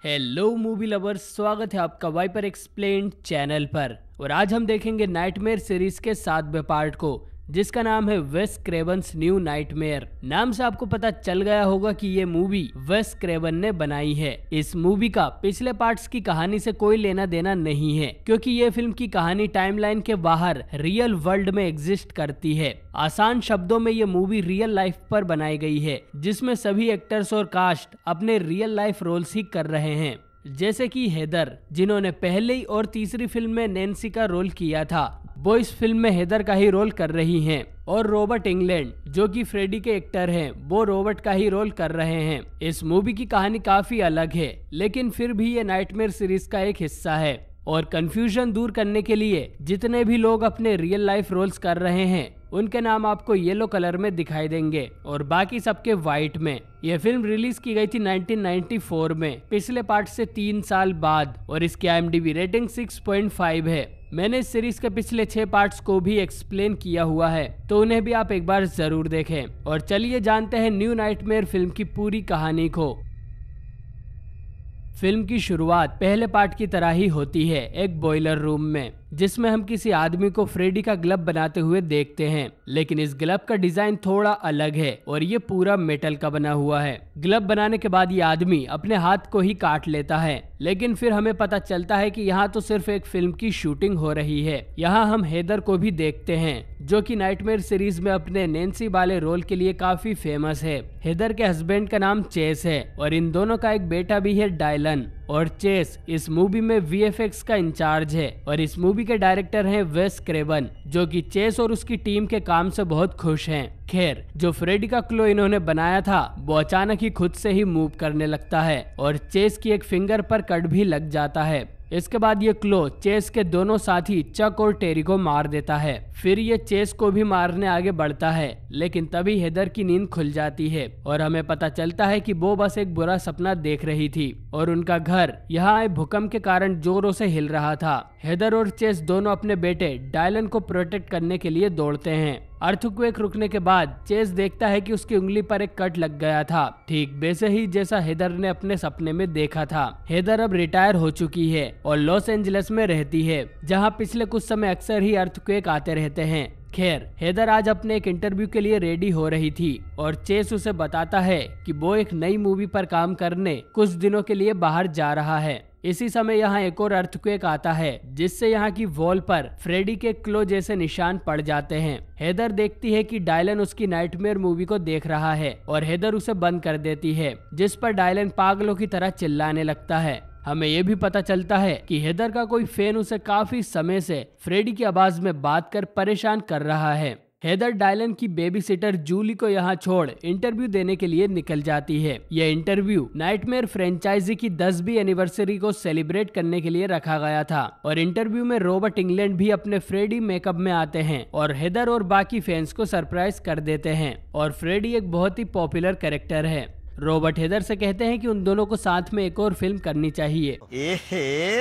Hello movie lovers, स्वागत है आपका वाइपर एक्सप्लेन्ड चैनल पर। और आज हम देखेंगे नाइटमेयर सीरीज के 7वें पार्ट को, जिसका नाम है वेस क्रेवन्स न्यू नाइटमेयर। नाम से आपको पता चल गया होगा कि ये मूवी वेस क्रेवन ने बनाई है। इस मूवी का पिछले पार्ट्स की कहानी से कोई लेना देना नहीं है, क्योंकि ये फिल्म की कहानी टाइमलाइन के बाहर रियल वर्ल्ड में एग्जिस्ट करती है। आसान शब्दों में ये मूवी रियल लाइफ पर बनाई गई है, जिसमें सभी एक्टर्स और कास्ट अपने रियल लाइफ रोल्स ही कर रहे हैं। जैसे कि हेदर, जिन्होंने पहली और तीसरी फिल्म में नैन्सी का रोल किया था, वो इस फिल्म में हेदर का ही रोल कर रही हैं। और रॉबर्ट इंग्लैंड, जो कि फ्रेडी के एक्टर हैं, वो रॉबर्ट का ही रोल कर रहे हैं। इस मूवी की कहानी काफी अलग है, लेकिन फिर भी ये नाइटमेयर सीरीज का एक हिस्सा है। और कंफ्यूजन दूर करने के लिए जितने भी लोग अपने रियल लाइफ रोल्स कर रहे हैं, उनके नाम आपको येलो कलर में दिखाई देंगे और बाकी सबके व्हाइट में। यह फिल्म रिलीज की गई थी 1994 में, पिछले पार्ट से 3 साल बाद, और इसकी IMDb रेटिंग 6.5 है। मैंने इस सीरीज के पिछले 6 पार्ट्स को भी एक्सप्लेन किया हुआ है, तो उन्हें भी आप एक बार जरूर देखें। और चलिए जानते हैं न्यू नाइटमेयर फिल्म की पूरी कहानी को। फिल्म की शुरुआत पहले पार्ट की तरह ही होती है, एक बॉयलर रूम में, जिसमें हम किसी आदमी को फ्रेडी का ग्लव बनाते हुए देखते हैं। लेकिन इस ग्लव का डिजाइन थोड़ा अलग है और ये पूरा मेटल का बना हुआ है। ग्लव बनाने के बाद ये आदमी अपने हाथ को ही काट लेता है, लेकिन फिर हमें पता चलता है कि यहाँ तो सिर्फ एक फिल्म की शूटिंग हो रही है। यहाँ हम हेदर को भी देखते हैं, जो कि नाइटमेयर सीरीज में अपने नैन्सी वाले रोल के लिए काफी फेमस है। हेदर के हस्बैंड का नाम चेस है और इन दोनों का एक बेटा भी है, डायलन। और चेस इस मूवी में VFX का इंचार्ज है और इस मूवी के डायरेक्टर हैं वेस क्रेवन, जो कि चेस और उसकी टीम के काम से बहुत खुश हैं। खैर, जो फ्रेडी का क्लो इन्होंने बनाया था, वो अचानक ही खुद से ही मूव करने लगता है और चेस की एक फिंगर पर कट भी लग जाता है। इसके बाद ये क्लो चेस के दोनों साथी चक और टेरी को मार देता है। फिर ये चेस को भी मारने आगे बढ़ता है, लेकिन तभी हेदर की नींद खुल जाती है और हमें पता चलता है कि वो बस एक बुरा सपना देख रही थी और उनका घर यहाँ आए भूकंप के कारण जोरों से हिल रहा था। हेदर और चेस दोनों अपने बेटे डायलन को प्रोटेक्ट करने के लिए दौड़ते हैं। अर्थक्वेक रुकने के बाद चेस देखता है कि उसकी उंगली पर एक कट लग गया था, ठीक वैसे ही जैसा हेदर ने अपने सपने में देखा था। हेदर अब रिटायर हो चुकी है और लॉस एंजलिस में रहती है, जहां पिछले कुछ समय अक्सर ही अर्थक्वेक आते रहते हैं। खैर, हेदर आज अपने एक इंटरव्यू के लिए रेडी हो रही थी और चेस उसे बताता है कि वो एक नई मूवी पर काम करने कुछ दिनों के लिए बाहर जा रहा है। इसी समय यहाँ एक और अर्थक्वेक आता है, जिससे यहाँ की वॉल पर फ्रेडी के क्लो जैसे निशान पड़ जाते हैं। हेदर देखती है कि डायलन उसकी नाइटमेयर मूवी को देख रहा है और हेदर उसे बंद कर देती है, जिस पर डायलन पागलों की तरह चिल्लाने लगता है। हमें ये भी पता चलता है कि हेदर का कोई फैन उसे काफी समय से फ्रेडी की आवाज में बात कर परेशान कर रहा है। हेदर डायलन की बेबी सिटर जूली को यहाँ छोड़ इंटरव्यू देने के लिए निकल जाती है। यह इंटरव्यू नाइटमेयर फ्रेंचाइजी की 10वीं एनिवर्सरी को सेलिब्रेट करने के लिए रखा गया था और इंटरव्यू में रॉबर्ट इंग्लैंड भी अपने फ्रेडी मेकअप में आते हैं और हेदर और बाकी फैंस को सरप्राइज कर देते हैं। और फ्रेडी एक बहुत ही पॉपुलर कैरेक्टर है। रॉबर्ट हेदर से कहते हैं कि उन दोनों को साथ में एक और फिल्म करनी चाहिए।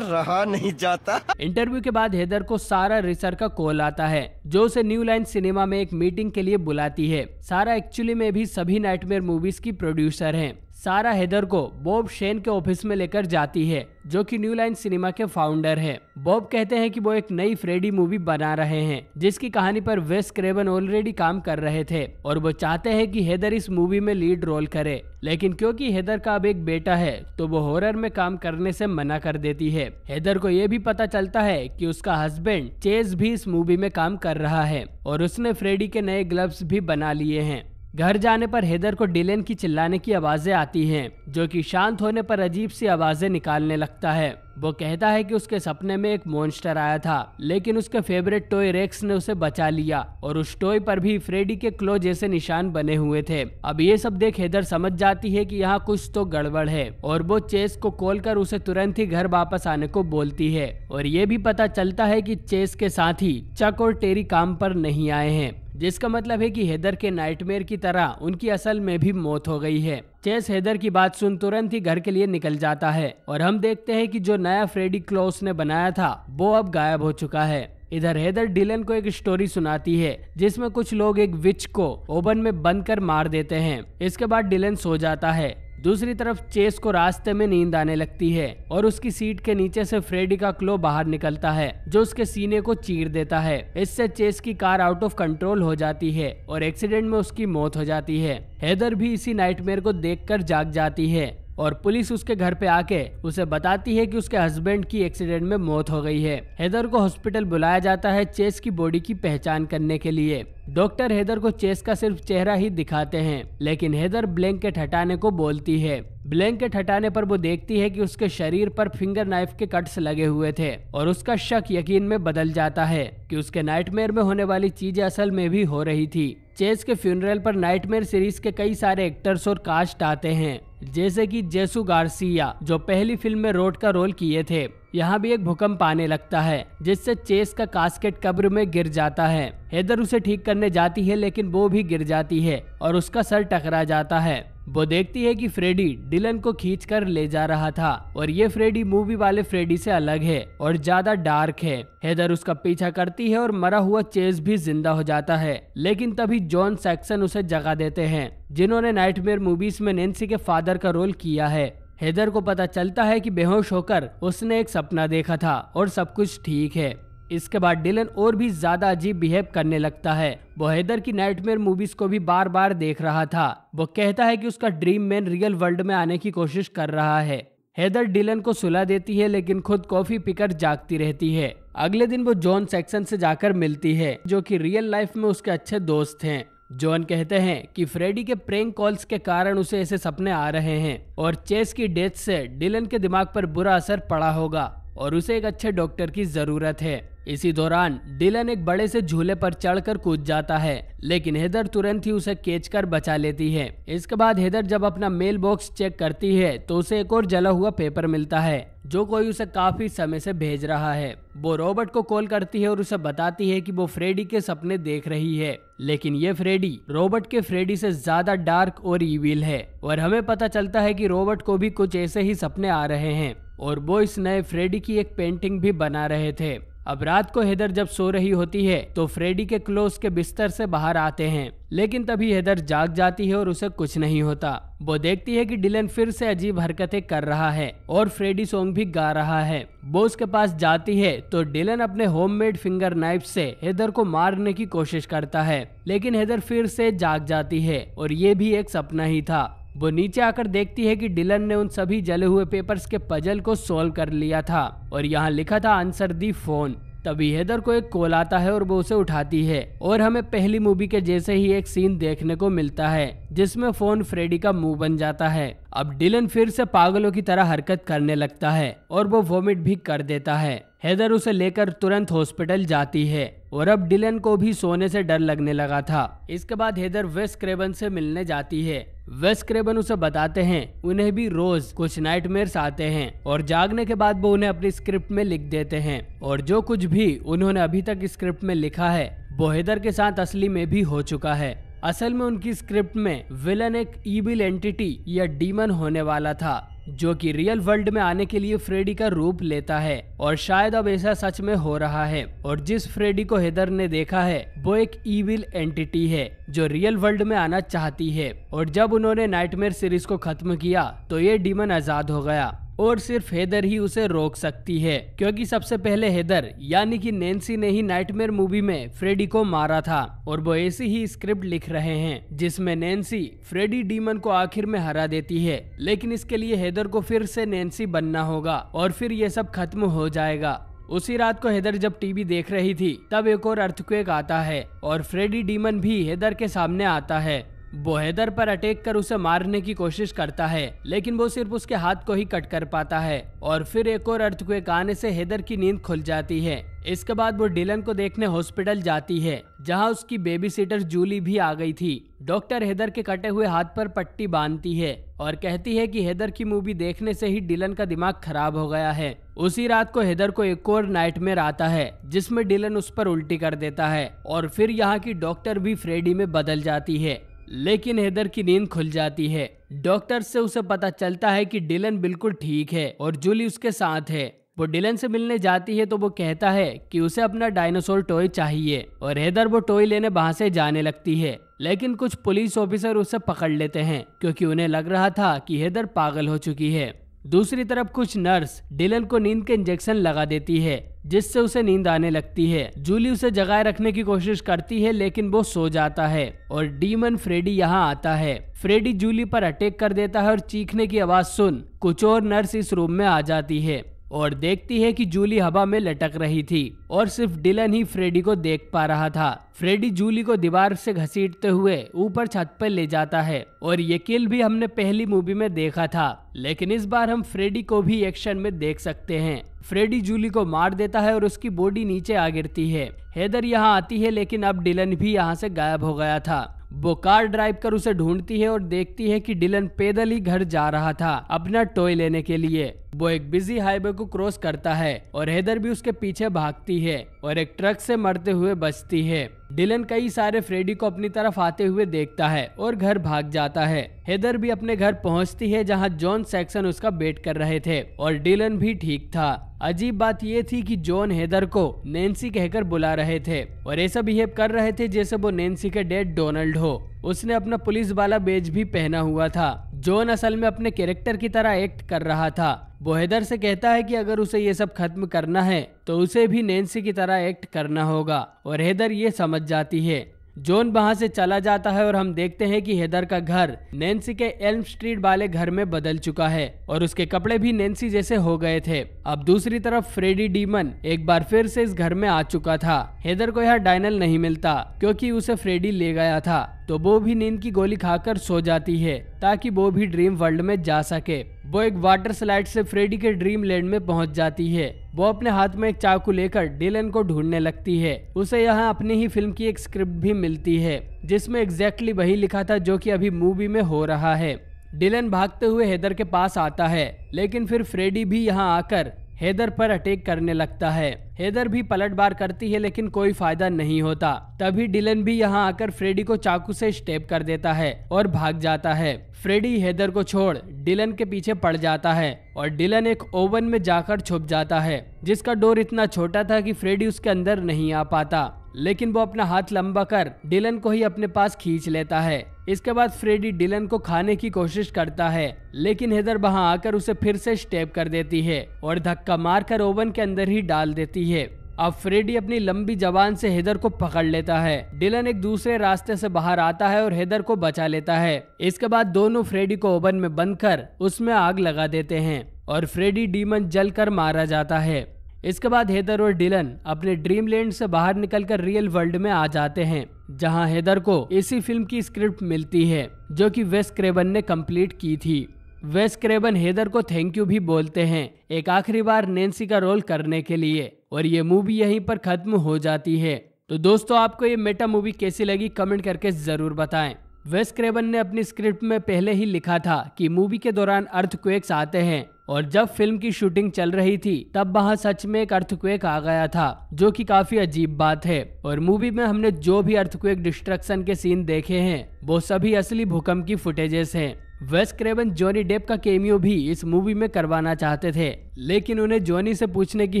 रहा नहीं जाता। इंटरव्यू के बाद हेदर को सारा रिसर का कॉल आता है, जो उसे न्यू लाइन सिनेमा में एक मीटिंग के लिए बुलाती है। सारा एक्चुअली में भी सभी नाइटमेयर मूवीज की प्रोड्यूसर हैं। सारा हेदर को बॉब शेन के ऑफिस में लेकर जाती है, जो कि न्यू लाइन सिनेमा के फाउंडर हैं। बॉब कहते हैं कि वो एक नई फ्रेडी मूवी बना रहे हैं, जिसकी कहानी पर वेस क्रेवन ऑलरेडी काम कर रहे थे और वो चाहते हैं कि हेदर इस मूवी में लीड रोल करे। लेकिन क्योंकि हेदर का अब एक बेटा है, तो वो हॉरर में काम करने से मना कर देती है। हेदर को ये भी पता चलता है कि उसका हस्बैंड चेस भी इस मूवी में काम कर रहा है और उसने फ्रेडी के नए ग्लव्स भी बना लिए हैं। घर जाने पर हेदर को डिलेन की चिल्लाने की आवाजें आती हैं, जो कि शांत होने पर अजीब सी आवाजें निकालने लगता है। वो कहता है कि उसके सपने में एक मॉन्स्टर आया था, लेकिन उसके फेवरेट टॉय रेक्स ने उसे बचा लिया और उस टॉय पर भी फ्रेडी के क्लो जैसे निशान बने हुए थे। अब ये सब देख हेदर समझ जाती है कि यहाँ कुछ तो गड़बड़ है और वो चेस को कॉल कर उसे तुरंत ही घर वापस आने को बोलती है। और ये भी पता चलता है कि चेस के साथ ही चक और टेरी काम पर नहीं आए हैं, जिसका मतलब है कि हेदर के नाइटमेयर की तरह उनकी असल में भी मौत हो गई है। चेस हेदर की बात सुन तुरंत ही घर के लिए निकल जाता है और हम देखते हैं कि जो नया फ्रेडी क्लॉस ने बनाया था, वो अब गायब हो चुका है। इधर हेदर डिलन को एक स्टोरी सुनाती है, जिसमें कुछ लोग एक विच को ओवन में बंद कर मार देते हैं। इसके बाद डिलन सो जाता है, दूसरी तरफ चेस को रास्ते में नींद आने लगती है और उसकी सीट के नीचे से फ्रेडी का क्लो बाहर निकलता है जो उसके सीने को चीर देता है। इससे चेस की कार आउट ऑफ कंट्रोल हो जाती है और एक्सीडेंट में उसकी मौत हो जाती है। हेदर भी इसी नाइटमेयर को देखकर जाग जाती है और पुलिस उसके घर पे आके उसे बताती है कि उसके हस्बैंड की एक्सीडेंट में मौत हो गई है। हेदर को हॉस्पिटल बुलाया जाता है चेस की बॉडी की पहचान करने के लिए। डॉक्टर हेदर को चेस का सिर्फ चेहरा ही दिखाते हैं, लेकिन हेदर ब्लैंकेट हटाने को बोलती है। ब्लैंकेट हटाने पर वो देखती है कि उसके शरीर पर फिंगर नाइफ के कट्स लगे हुए थे और उसका शक यकीन में बदल जाता है कि उसके नाइटमेयर में होने वाली चीजें असल में भी हो रही थी। चेस के फ्यूनरल पर नाइटमेयर सीरीज के कई सारे एक्टर्स और कास्ट आते हैं, जैसे कि जेसू गार्सिया जो पहली फिल्म में रोड का रोल किए थे। यहाँ भी एक भूकंप आने लगता है जिससे चेस का कास्केट कब्र में गिर जाता है। हेदर उसे ठीक करने जाती है लेकिन वो भी गिर जाती है और उसका सर टकरा जाता है। वो देखती है कि फ्रेडी डिलन को खींच कर ले जा रहा था और ये फ्रेडी मूवी वाले फ्रेडी से अलग है और ज्यादा डार्क है। हेदर उसका पीछा करती है और मरा हुआ चेस भी जिंदा हो जाता है, लेकिन तभी जॉन सैक्सन उसे जगा देते हैं जिन्होंने नाइटमेयर मूवीज में नैन्सी के फादर का रोल किया है। हेदर को पता चलता है कि बेहोश होकर उसने एक सपना देखा था और सब कुछ ठीक है। इसके बाद डिलन और भी ज्यादा अजीब बिहेव करने लगता है। वो हेदर की नाइटमेयर मूवीज को भी बार बार देख रहा था। वो कहता है कि उसका ड्रीम मैन रियल वर्ल्ड में आने की कोशिश कर रहा है। हेदर डिलन को सुला देती है लेकिन खुद कॉफी पीकर जागती रहती है। अगले दिन वो जॉन सैक्सन से जाकर मिलती है जो कि रियल लाइफ में उसके अच्छे दोस्त हैं। जॉन कहते हैं कि फ्रेडी के प्रैंक कॉल्स के कारण उसे ऐसे सपने आ रहे हैं और चेस की डेथ से डिलन के दिमाग पर बुरा असर पड़ा होगा और उसे एक अच्छे डॉक्टर की जरूरत है। इसी दौरान डिलन एक बड़े से झूले पर चढ़कर कूद जाता है, लेकिन हेदर तुरंत ही उसे खींचकर बचा लेती है। इसके बाद हेदर जब अपना मेल बॉक्स चेक करती है तो उसे एक और जला हुआ पेपर मिलता है जो कोई उसे काफी समय से भेज रहा है। वो रॉबर्ट को कॉल करती है और उसे बताती है कि वो फ्रेडी के सपने देख रही है, लेकिन ये फ्रेडी रॉबर्ट के फ्रेडी से ज्यादा डार्क और ईविल है और हमें पता चलता है कि रॉबर्ट को भी कुछ ऐसे ही सपने आ रहे हैं और वो इस नए फ्रेडी की एक पेंटिंग भी बना रहे थे। अब रात को हेदर जब सो रही होती है तो फ्रेडी के क्लोज के बिस्तर से बाहर आते हैं, लेकिन तभी हेदर जाग जाती है और उसे कुछ नहीं होता। वो देखती है कि डिलन फिर से अजीब हरकतें कर रहा है और फ्रेडी सॉन्ग भी गा रहा है। वो उसके पास जाती है तो डिलन अपने होममेड फिंगर नाइफ से हेदर को मारने की कोशिश करता है, लेकिन हेदर फिर से जाग जाती है और ये भी एक सपना ही था। वो नीचे आकर देखती है कि डिलन ने उन सभी जले हुए पेपर्स के पजल को सॉल्व कर लिया था और यहाँ लिखा था आंसर दी फोन। तभी हेदर को एक कॉल आता है और वो उसे उठाती है और हमें पहली मूवी के जैसे ही एक सीन देखने को मिलता है जिसमें फोन फ्रेडी का मुंह बन जाता है। अब डिलन फिर से पागलों की तरह हरकत करने लगता है और वो वोमिट भी कर देता है। हेदर उसे लेकर तुरंत हॉस्पिटल जाती है और अब डिलन को भी सोने से डर लगने लगा था। इसके बाद हेदर वेस क्रेबन से मिलने जाती है। वेस क्रेबन उसे बताते हैं उन्हें भी रोज कुछ नाइटमेयर्स आते हैं और जागने के बाद वो उन्हें अपनी स्क्रिप्ट में लिख देते हैं और जो कुछ भी उन्होंने अभी तक स्क्रिप्ट में लिखा है वो हेदर के साथ असली में भी हो चुका है। असल में उनकी स्क्रिप्ट में विलन एक ईविल एंटिटी या डीमन होने वाला था जो कि रियल वर्ल्ड में आने के लिए फ्रेडी का रूप लेता है और शायद अब ऐसा सच में हो रहा है और जिस फ्रेडी को हेदर ने देखा है वो एक ईविल एंटिटी है जो रियल वर्ल्ड में आना चाहती है और जब उन्होंने नाइटमेयर सीरीज को खत्म किया तो ये डीमन आजाद हो गया और सिर्फ हेदर ही उसे रोक सकती है, क्योंकि सबसे पहले हेदर यानी कि नैन्सी ने ही नाइटमेयर मूवी में फ्रेडी को मारा था और वो ऐसी ही स्क्रिप्ट लिख रहे हैं जिसमें नैन्सी फ्रेडी डीमन को आखिर में हरा देती है, लेकिन इसके लिए हेदर को फिर से नैन्सी बनना होगा और फिर ये सब खत्म हो जाएगा। उसी रात को हेदर जब टीवी देख रही थी तब एक और अर्थक्वेक आता है और फ्रेडी डीमन भी हेदर के सामने आता है। वो हेदर पर अटैक कर उसे मारने की कोशिश करता है, लेकिन वो सिर्फ उसके हाथ को ही कट कर पाता है और फिर एक और अर्थक्वेक आने से हेदर की नींद खुल जाती है। इसके बाद वो डिलन को देखने हॉस्पिटल जाती है जहां उसकी बेबी सिटर जूली भी आ गई थी। डॉक्टर हेदर के कटे हुए हाथ पर पट्टी बांधती है और कहती है कि हेदर की मूवी देखने से ही डिलन का दिमाग खराब हो गया है। उसी रात को हेदर को एक और नाइटमेयर आता है जिसमें डिलन उस पर उल्टी कर देता है और फिर यहाँ की डॉक्टर भी फ्रेडी में बदल जाती है, लेकिन हेदर की नींद खुल जाती है। डॉक्टर से उसे पता चलता है कि डिलन बिल्कुल ठीक है और जूली उसके साथ है। वो डिलन से मिलने जाती है तो वो कहता है कि उसे अपना डायनासोर टॉय चाहिए और हेदर वो टॉय लेने वहां से जाने लगती है। लेकिन कुछ पुलिस ऑफिसर उसे पकड़ लेते हैं क्योंकि उन्हें लग रहा था कि हेदर पागल हो चुकी है। दूसरी तरफ कुछ नर्स डिलन को नींद के इंजेक्शन लगा देती है जिससे उसे नींद आने लगती है। जूली उसे जगाए रखने की कोशिश करती है लेकिन वो सो जाता है और डीमन फ्रेडी यहाँ आता है। फ्रेडी जूली पर अटैक कर देता है और चीखने की आवाज सुन कुछ और नर्स इस रूम में आ जाती है और देखती है कि जूली हवा में लटक रही थी और सिर्फ डिलन ही फ्रेडी को देख पा रहा था। फ्रेडी जूली को दीवार से घसीटते हुए ऊपर छत पर ले जाता है और ये किल भी हमने पहली मूवी में देखा था, लेकिन इस बार हम फ्रेडी को भी एक्शन में देख सकते हैं। फ्रेडी जूली को मार देता है और उसकी बॉडी नीचे आ गिरती है। हेदर यहाँ आती है लेकिन अब डिलन भी यहाँ से गायब हो गया था। वो कार ड्राइव कर उसे ढूंढती है और देखती है कि डिलन पैदल ही घर जा रहा था अपना टॉय लेने के लिए। वो एक बिजी हाईवे को क्रॉस करता है और हेदर भी उसके पीछे भागती है और एक ट्रक से मरते हुए बचती है। डिलन कई सारे फ्रेडी को अपनी तरफ आते हुए देखता है और घर भाग जाता है। हेदर भी अपने घर पहुंचती है जहां जॉन सैक्सन उसका वेट कर रहे थे और डिलन भी ठीक था। अजीब बात ये थी कि जॉन हेदर को नैन्सी कहकर बुला रहे थे और ऐसा बिहेव कर रहे थे जैसे वो नैन्सी के डैड डोनाल्ड हो। उसने अपना पुलिस वाला बैज भी पहना हुआ था। जॉन असल में अपने कैरेक्टर की तरह एक्ट कर रहा था। वो हेदर से कहता है कि अगर उसे ये सब खत्म करना है तो उसे भी नैन्सी की तरह एक्ट करना होगा और हेदर ये समझ जाती है। जॉन वहां से चला जाता है और हम देखते हैं कि हेदर का घर नैन्सी के एल्म स्ट्रीट वाले घर में बदल चुका है और उसके कपड़े भी नैन्सी जैसे हो गए थे। अब दूसरी तरफ फ्रेडी डीमन एक बार फिर से इस घर में आ चुका था। हेदर को यहाँ डायनल नहीं मिलता क्योंकि उसे फ्रेडी ले गया था, तो वो भी नींद की गोली खाकर सो जाती है ताकि वो भी ड्रीम वर्ल्ड में जा सके। वो एक वाटर स्लाइड से फ्रेडी के ड्रीम लैंड में पहुंच जाती है। वो अपने हाथ में एक चाकू लेकर डिलन को ढूंढने लगती है। उसे यहाँ अपनी ही फिल्म की एक स्क्रिप्ट भी मिलती है जिसमें एग्जैक्टली वही लिखा था जो कि अभी मूवी में हो रहा है। डिलन भागते हुए हेदर के पास आता है लेकिन फिर फ्रेडी भी यहाँ आकर हेदर पर अटैक करने लगता है। हेदर भी पलटवार करती है लेकिन कोई फायदा नहीं होता। तभी डिलन भी यहाँ आकर फ्रेडी को चाकू से स्टेप कर देता है और भाग जाता है। फ्रेडी हेदर को छोड़ डिलन के पीछे पड़ जाता है और डिलन एक ओवन में जाकर छुप जाता है जिसका डोर इतना छोटा था कि फ्रेडी उसके अंदर नहीं आ पाता, लेकिन वो अपना हाथ लंबा कर डिलन को ही अपने पास खींच लेता है। इसके बाद फ्रेडी डिलन को खाने की कोशिश करता है लेकिन हेदर वहां आकर उसे फिर से स्टेप कर देती है और धक्का मारकर ओवन के अंदर ही डाल देती है। अब फ्रेडी अपनी लंबी जबान से हेदर को पकड़ लेता है। डिलन एक दूसरे रास्ते से बाहर आता है और हेदर को बचा लेता है। इसके बाद दोनों फ्रेडी को ओवन में बंद कर उसमें आग लगा देते हैं और फ्रेडी डीमन जलकर मारा जाता है। इसके बाद हेदर और डिलन अपने ड्रीम लैंड से बाहर निकलकर रियल वर्ल्ड में आ जाते हैं जहां हेदर को इसी फिल्म की स्क्रिप्ट मिलती है जो कि वेस क्रेवन ने कंप्लीट की थी। वेस क्रेवन हेदर को थैंक यू भी बोलते हैं एक आखिरी बार नैन्सी का रोल करने के लिए और ये मूवी यहीं पर खत्म हो जाती है। तो दोस्तों आपको ये मेटा मूवी कैसी लगी कमेंट करके जरूर बताएं। वेस क्रेवन ने अपनी स्क्रिप्ट में पहले ही लिखा था कि मूवी के दौरान अर्थक्वेक्स आते हैं और जब फिल्म की शूटिंग चल रही थी तब वहां सच में एक अर्थक्वेक आ गया था जो कि काफी अजीब बात है। और मूवी में हमने जो भी अर्थक्वेक डिस्ट्रक्शन के सीन देखे हैं वो सभी असली भूकंप की फुटेजेस हैं। वेस क्रेवन जॉनी डेप का केमियो भी इस मूवी में करवाना चाहते थे लेकिन उन्हें जॉनी से पूछने की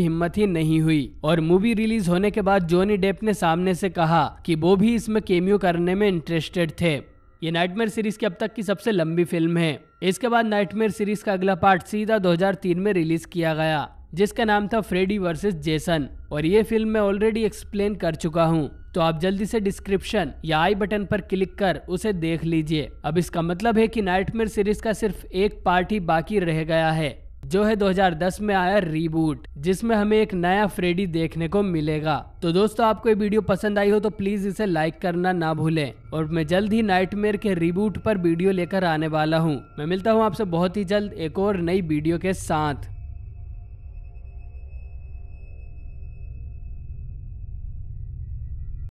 हिम्मत ही नहीं हुई और मूवी रिलीज होने के बाद जॉनी डेप ने सामने से कहा कि वो भी इसमें केमियो करने में इंटरेस्टेड थे। ये नाइटमेयर सीरीज की अब तक की सबसे लंबी फिल्म है। इसके बाद नाइटमेयर सीरीज का अगला पार्ट सीधा 2003 में रिलीज किया गया जिसका नाम था फ्रेडी वर्सेस जेसन और ये फिल्म मैं ऑलरेडी एक्सप्लेन कर चुका हूँ, तो आप जल्दी से डिस्क्रिप्शन या आई बटन पर क्लिक कर उसे देख लीजिए। अब इसका मतलब है कि नाइटमेयर सीरीज का सिर्फ एक पार्ट ही बाकी रह गया है जो है 2010 में आया रीबूट जिसमें हमें एक नया फ्रेडी देखने को मिलेगा। तो दोस्तों आपको ये वीडियो पसंद आई हो तो प्लीज इसे लाइक करना ना भूलें और मैं जल्द ही नाइटमेयर के रीबूट पर वीडियो लेकर आने वाला हूँ। मैं मिलता हूँ आपसे बहुत ही जल्द एक और नई वीडियो के साथ।